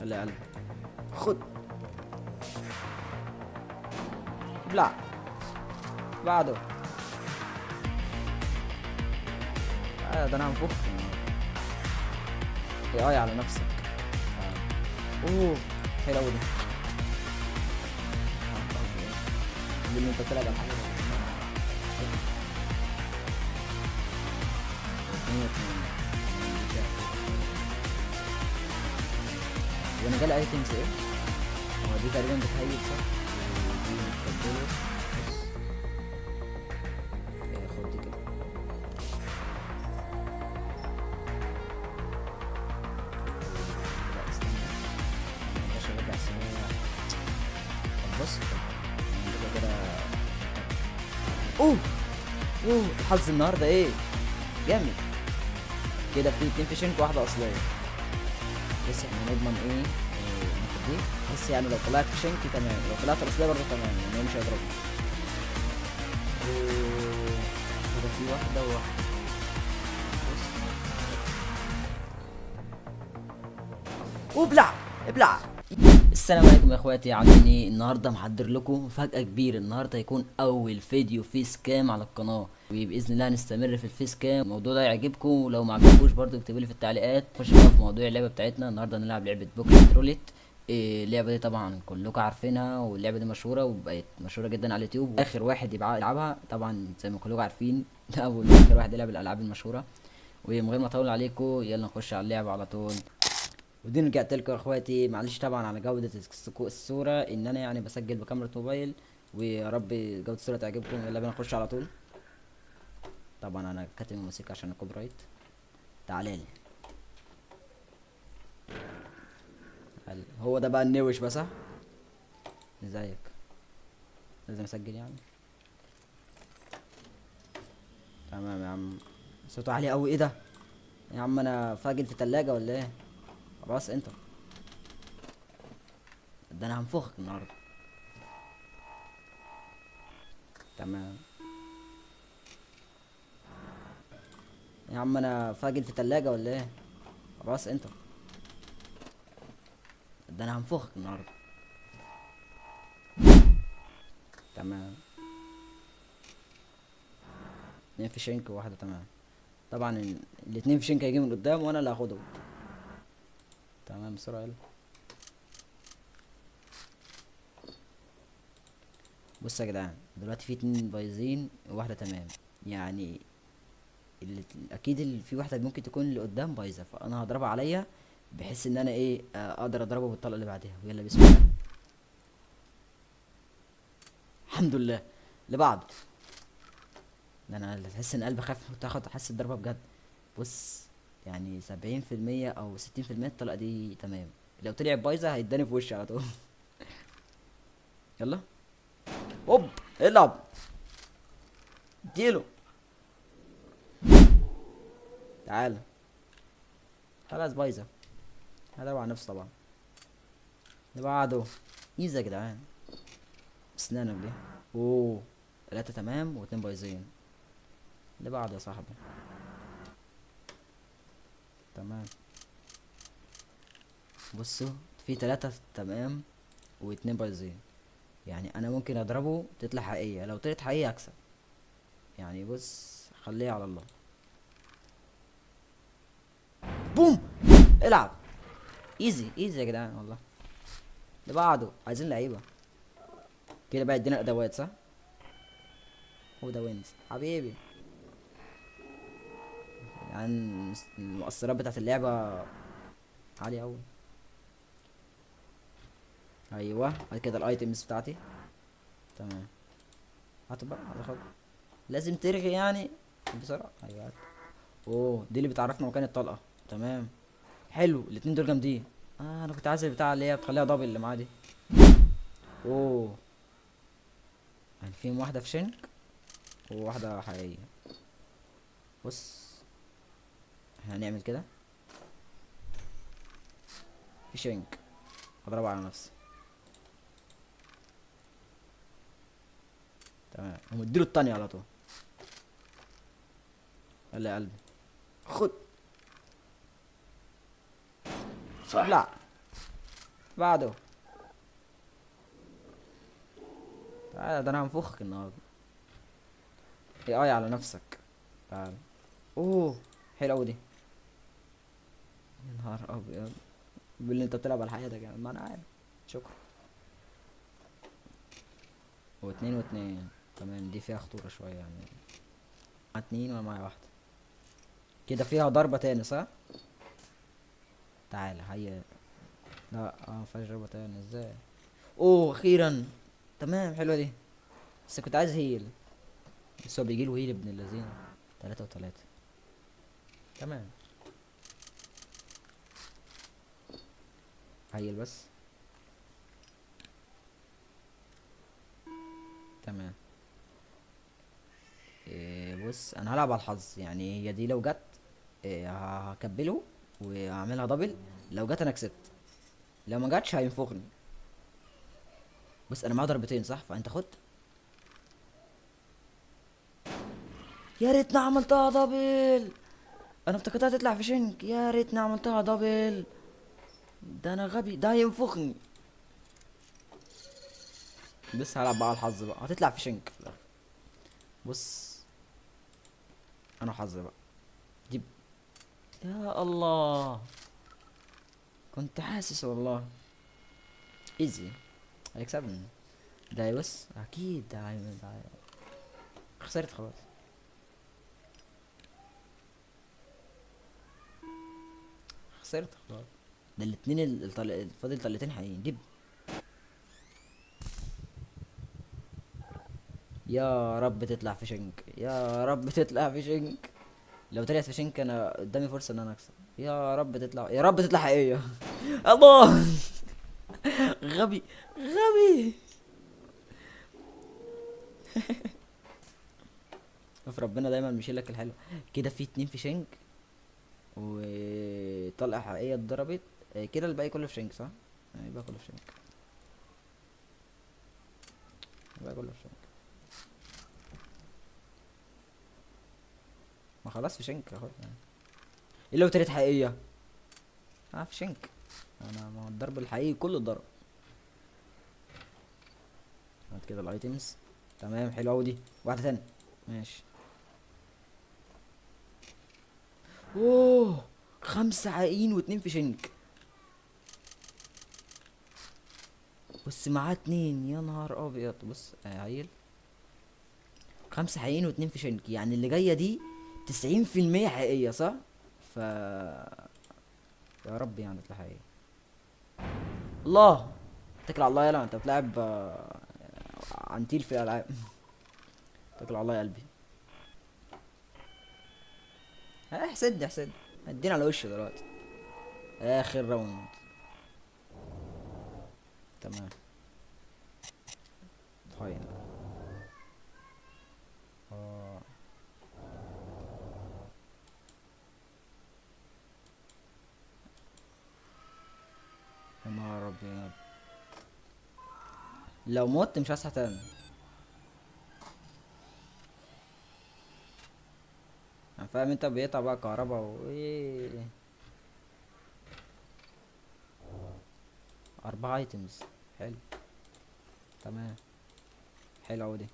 يلا يا قلبي خد. ابلع. بعده. ده انا هنفخ. اي على نفسك. اوه حلو قوي ده. اللي انت بتلعب على حاجه. وانا جالي ايتمز ايه؟ هو دي تقريبا بتهيل صح؟ ودي بتبدله. خد دي كده. لا استنى، مبقاش ارجع السنة. طب بص كده. اوه الحظ النهارده ايه؟ جامد. كده في 2 فيشنج وواحدة اصلية. بس احنا نضمن ايه؟ ناخد دي. بس يعني لو طلعت فيشنج تمام، لو طلعت الاصلية برضه تمام، لان هو مش هيضربني. كده في واحدة وواحدة. بص. ابلع. السلام عليكم يا اخواتي، عاملين ايه؟ النهارده محضر لكم مفاجأة كبيرة. النهارده هيكون اول فيديو فيس كام على القناة، وباذن الله هنستمر في الفيس كام. الموضوع ده يعجبكم، ولو ما عجبكوش برضو اكتبوا لي في التعليقات. نخش بقى في موضوع اللعبة بتاعتنا. النهارده هنلعب لعبة بوكيت روليت. اللعبة دي طبعا كلكم عارفينها، واللعبة دي مشهورة وبقت مشهورة جدا على اليوتيوب. اخر واحد يلعبها طبعا زي ما كلكم عارفين ده اول واخر واحد يلعب الالعاب المشهورة. ومن غير ما اطول عليكم يلا نخش على اللعبة على طول. ودي رجعت لكم يا اخواتي، معلش طبعا على جودة الصورة، ان انا يعني بسجل بكاميرا موبايل، ويا رب جودة الصورة تعجبكم. يلا بينا نخش على طول. طبعا انا كاتب الموسيقى عشان الكوبي رايت. تعالالي. هو ده بقى النوش بقى صح؟ ازيك؟ لازم اسجل يعني. تمام يا عم. صوته عالي قوي، ايه ده يا عم؟ انا فاجل في تلاجة ولا ايه؟ خلاص انت. ده انا هنفخك النهارده. تمام يا عم، انا فاجل في تلاجة ولا ايه؟ خلاص انت. ده انا هنفخك النهارده. تمام. 2 في شنك وواحدة. تمام. طبعا الاتنين في شنك هيجي من قدام وانا اللي هاخدهم. تمام بسرعة يلا. بص يا جدعان، دلوقتي في 2 بايظين وواحدة تمام. يعني اكيد في واحدة ممكن تكون اللي قدام بايظة، فانا هضربها عليا بحيث ان انا ايه اقدر اضربه بالطلقة اللي بعدها. ويلا بسم الله. الحمد لله. اللي بعد. ده انا اللي تحس ان قلبي خاف تاخد حس الضربة بجد. بص، يعني 70% او 60% الطلقة دي تمام. لو طلع بايظة هيداني في وشي على طول. يلا. هوب. العب. اديله. تعال. خلاص بايظة. هدور على نفسي طبعا. اللي بعده. ايزي يا جدعان. اسنانك دي. اوه 3 تمام و2 بايظين. اللي بعده يا صاحبي. تمام. بصوا، في 3 تمام و2 بايظين. يعني انا ممكن اضربه تطلع حقيقية، لو طلعت حقيقية اكسب. يعني بص، خليها على الله. بوم. العب. ايزي يا جدعان والله. اللي بعده عايزين لعيبة. كده بقى ادينا الادوات صح. هو ده وينز حبيبي. يعني المؤثرات بتاعت اللعبة عالية اوي. ايوه بعد كده الايتمز بتاعتي. تمام. هات بقى هتاخد. لازم ترغي يعني بسرعة. ايوه هات. اوه دي اللي بتعرفنا مكان الطلقة. تمام. حلو الاتنين دول جامدين. انا كنت عايز البتاع اللي هي بتخليها دبل اللي معاها دي. اوه يعني فيهم واحدة في شنك وواحدة حقيقية. بص، احنا هنعمل كده. في شنك هضربه على نفسي. تمام ومديله التانية على طول. يلا يا قلبي خد. صح. لا. بعده. تعالى ده انا هنفخك النهارده. اي على نفسك. تعالى. اوه حلوه أوي دي. يا نهار ابيض. باللي انت بتلعب على حياتك يعني، ما انا عارف. شكرا. واتنين واتنين. تمام دي فيها خطورة شوية يعني. مع اتنين وانا معايا واحدة. كده فيها ضربة تاني صح؟ تعالى هيا. لا مفيهاش ضربة تاني ازاي؟ اوه اخيرا. تمام حلوة دي. بس كنت عايز هيل. بس هو بيجيله هيل ابن اللذين. تلاتة وتلاتة. تمام. هيل بس. تمام. إيه بص انا هلعب على الحظ يعني، هي دي لو جت إيه هكبله وهعملها دبل. لو جت انا كسبت. لو ما جاتش هينفخني. بص انا معايا ضربتين صح، فانت خد. يا ريتني عملتها دبل. انا افتكرتها تطلع في شنك، يا ريتني عملتها دبل. ده انا غبي، ده هينفخني. بص هلعب بقى على الحظ بقى، هتطلع في شنك في الآخر. بص انا حظي بقى. دي يا الله. كنت حاسس والله. ايزي. هيكسبني. ده بص اكيد خسرت خلاص. خسرت خلاص. ده الاتنين فاضل طلتين حقيقيين دب. يا رب تطلع في شنك، يا رب تطلع في شنك. لو طلعت في شنك انا قدامي فرصة ان انا اكسب. يا رب تطلع، يا رب تطلع حقيقية. الله. غبي. غبي. شوف ربنا دايما بيشيل لك الحلو. كده في اتنين في شنك. وطلقة حقيقية اتضربت. كده الباقي كله في شنك صح؟ يبقى كله في شنك. يبقى كله في شنك. ما خلاص في شنك اهو يعني. ايه لو طلعت حقيقية؟ في شنك. انا ما هو الضرب الحقيقي كله اتضرب. هات كده الايتيمز. تمام حلو اوي دي. واحدة تانية. ماشي. اوه. خمسة حقيقيين واتنين في شنك. بص معاه اتنين يا نهار ابيض. بص عيل. خمسة حقيقيين واتنين في شنك، يعني اللي جاية دي 90% حقيقية صح؟ ف يا رب يعني تطلع حقيقية. الله. اتكل على الله. يلا انت بتلعب عنتيل في الالعاب. اتكل على الله يا قلبي. احسد احسد. ادينا على وشه دلوقتي. اخر راوند. تمام. فاين. اه. يا نهار ابيض. لو مت مش هصحى تاني. انا فاهم انت بيقطع بقى كهربا وايه. اربعة ايتمز. حلو. تمام. حلو اوي دي.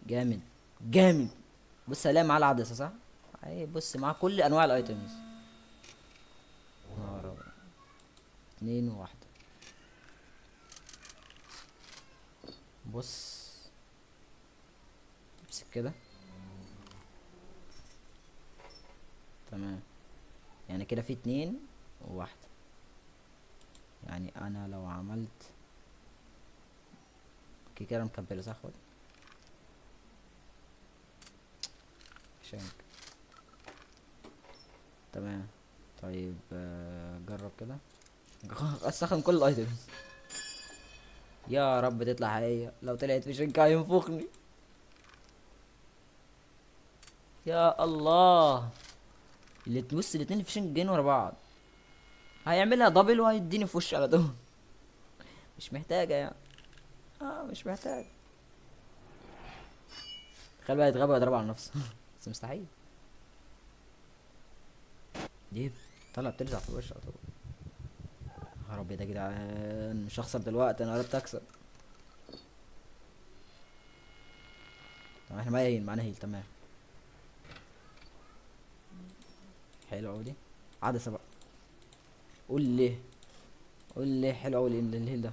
جامد. جامد. بص هلاقي معاه العدسة صح؟ اي بص معاه كل انواع الايتمز. نهار أبيض. اتنين وواحدة. بص. امسك كده. تمام. يعني كده في اتنين وواحدة. يعني انا لو عملت كده مكبلة صح؟ خد. شنك. تمام. طيب جرب كده. استخدم كل الايتمز. يا رب تطلع حقيقية، لو طلعت في شنك هينفخني. يا الله. اللي تبص الاتنين اللي في شنك جايين ورا بعض. هيعملها دبل وهيديني في وش على طول. مش محتاجة يعني. مش محتاج. تخيل بقى يتغاب ويضرب على نفسه. بس مستحيل. دي طلع بتلزق في الوش على طول. ابيض يا جدعان، مش هخسر دلوقتي، انا قربت اكسب. طب احنا معانا هيل تمام. حلو اوي دي. عدسة بقى. قول لي. قول لي حلو اوي الهيل ده.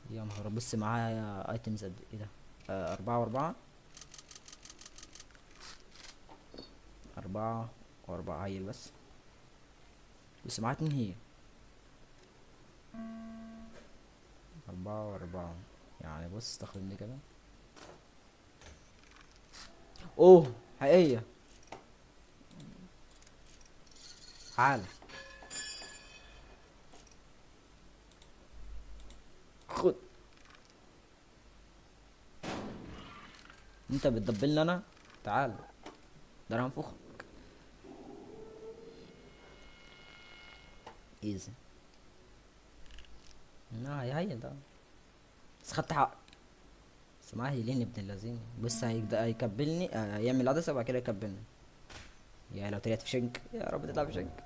يا نهار، بص معايا ايتمز قد ايه ده. 4 و4. 4 و4 هيل بس. بس معايا 2 هيل. 4 و4. يعني بص تاخد دي كده. اوه حقيقية. تعال. خد. انت بتدبلني انا. تعال. ده انا هنفخك. ايزي. لا هي ده. بس خدت حق. بس معاه هيلين ابن اللذين. بص هيكبلني، هيعمل عدسة وبعد كده يكبلني. يا لو طلعت في شنك، يا رب تطلع في شنك.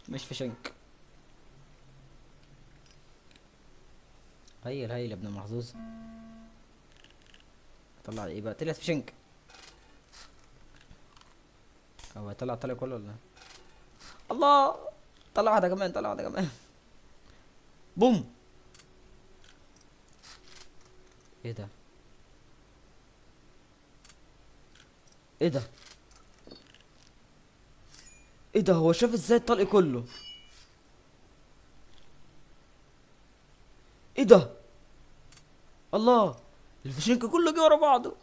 مش في شنك. هيل يا ابن المحظوظ. طلع ايه بقى؟ طلعت في شنك. هو طلع كله ولا إيه؟ الله. طلع واحدة كمان، طلع واحدة كمان. بوم. ايه ده؟ ايه ده؟ ايه ده؟ هو شاف ازاي الطلق كله؟ ايه ده؟ الله. الفشنك كله جه ورا بعضه.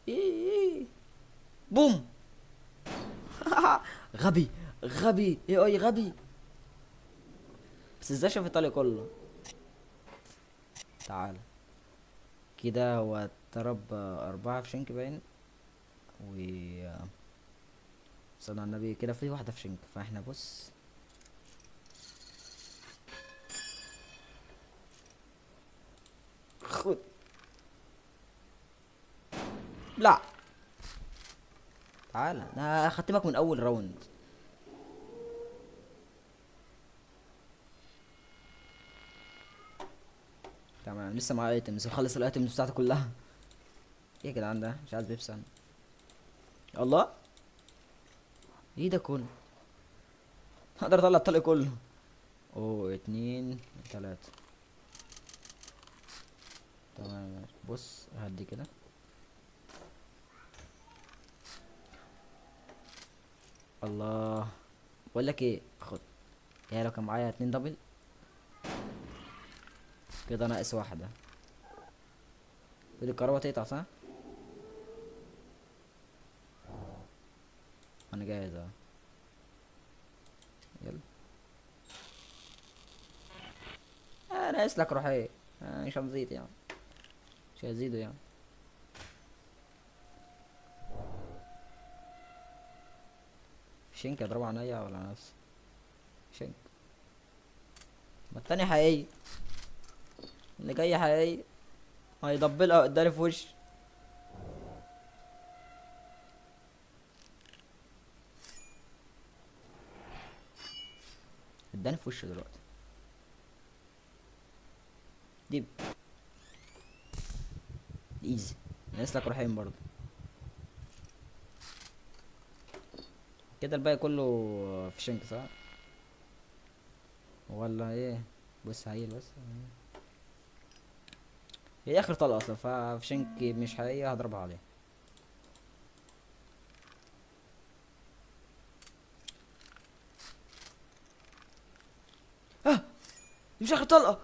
ايه. بوم. غبي. غبي ايه اي غبي. بس ازاي شاف الطلق كله؟ تعال. كده هو ضرب 4 في شنك باين. و صلى على النبي، كده في واحدة في شنك، فاحنا بص. خد. لا. تعال انا هختمك من اول راوند. تمام لسه معايا ايتمز، خلص الايتمز بتاعتي كلها. ايه يا جدعان ده؟ مش عايز بيبسن. الله. ايه ده كله؟ هقدر اطلع الطلق كله. اوه 2 3. تمام ماشي. بص هدي كده. الله. بقول لك ايه، خد. يا لو كان معايا 2 دبل. كده ناقص واحدة. كده الكهرباء تقطع صح؟ انا جاهز اهو. يلا. انا اسلك روحي. مش هنزيد يعني. مش هيزيدوا يعني. شنك اضربه عينيا ولا على نفسي؟ شنك. ما التاني حقيقي. اللي جاي حقيقي. هيدبلها اداني في وشي. اداني في وشي دلوقتي. دي ايزي. ناقص لك روحين برضه. كده الباقي كله في شنك صح؟ ولا ايه؟ بص هيل بس. هي اخر طلقة اصلا، ففي شنك مش حقيقية هضربها عليه. اه. دي مش اخر طلقة.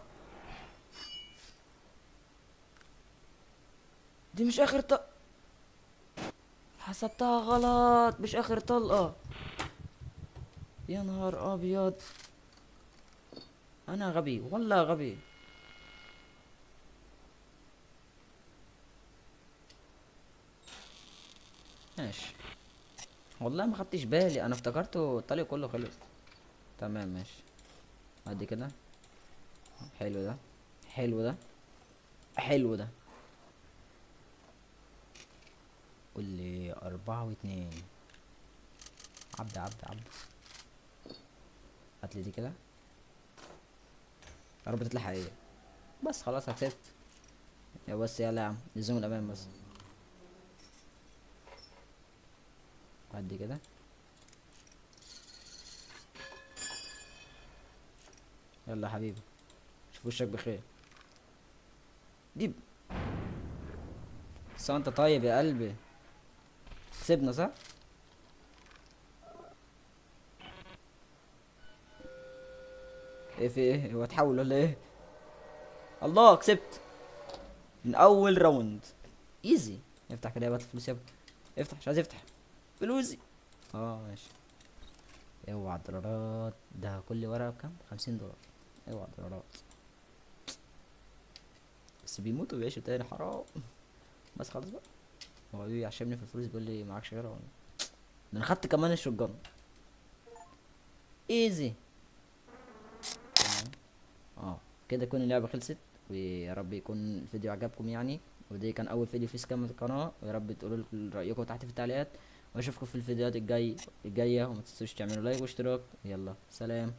دي مش اخر طلقة. حسبتها غلط، مش اخر طلقة. يا نهار ابيض. انا غبي والله غبي. ماشي. والله ما خدتش بالي، انا افتكرته الطلق كله خلص. تمام ماشي. ادي كده. حلو ده. حلو ده. حلو ده. قول لي 4 و2. عبد هات لي دي كده، يا رب تطلع حقيقية. بس خلاص هكسبت. يا بس يلا يا عم لزوم الامان بس. هات دي كده. يلا يا حبيبي، شوف وشك بخير. دي بس انت طيب يا قلبي. كسبنا صح؟ ايه في ايه؟ هو اتحول ولا ايه؟ الله كسبت من اول راوند. ايزي. افتح كده يا بات الفلوس يا ابني. افتح، مش عايز يفتح. فلوسي. اه ماشي. اوعى الدولارات، ده كل ورقة بكام؟ 50 دولار. اوعى الدولارات. بس بيموتوا وبيعيشوا تاني، حرام. بس خلاص بقى. هو بيعشمني في الفلوس، بيقول لي معكش غيرها ولا إيه؟ ده انا خدت كمان الشوتجن. ايزي. اه. كده تكون اللعبة خلصت. ويا رب يكون الفيديو عجبكم يعني. ودي كان اول فيديو في سكام القناة، ويا رب تقولوا رأيكم تحت في التعليقات. واشوفكم في الفيديوهات الجاية، وما تنسوش تعملوا لايك واشتراك. يلا سلام.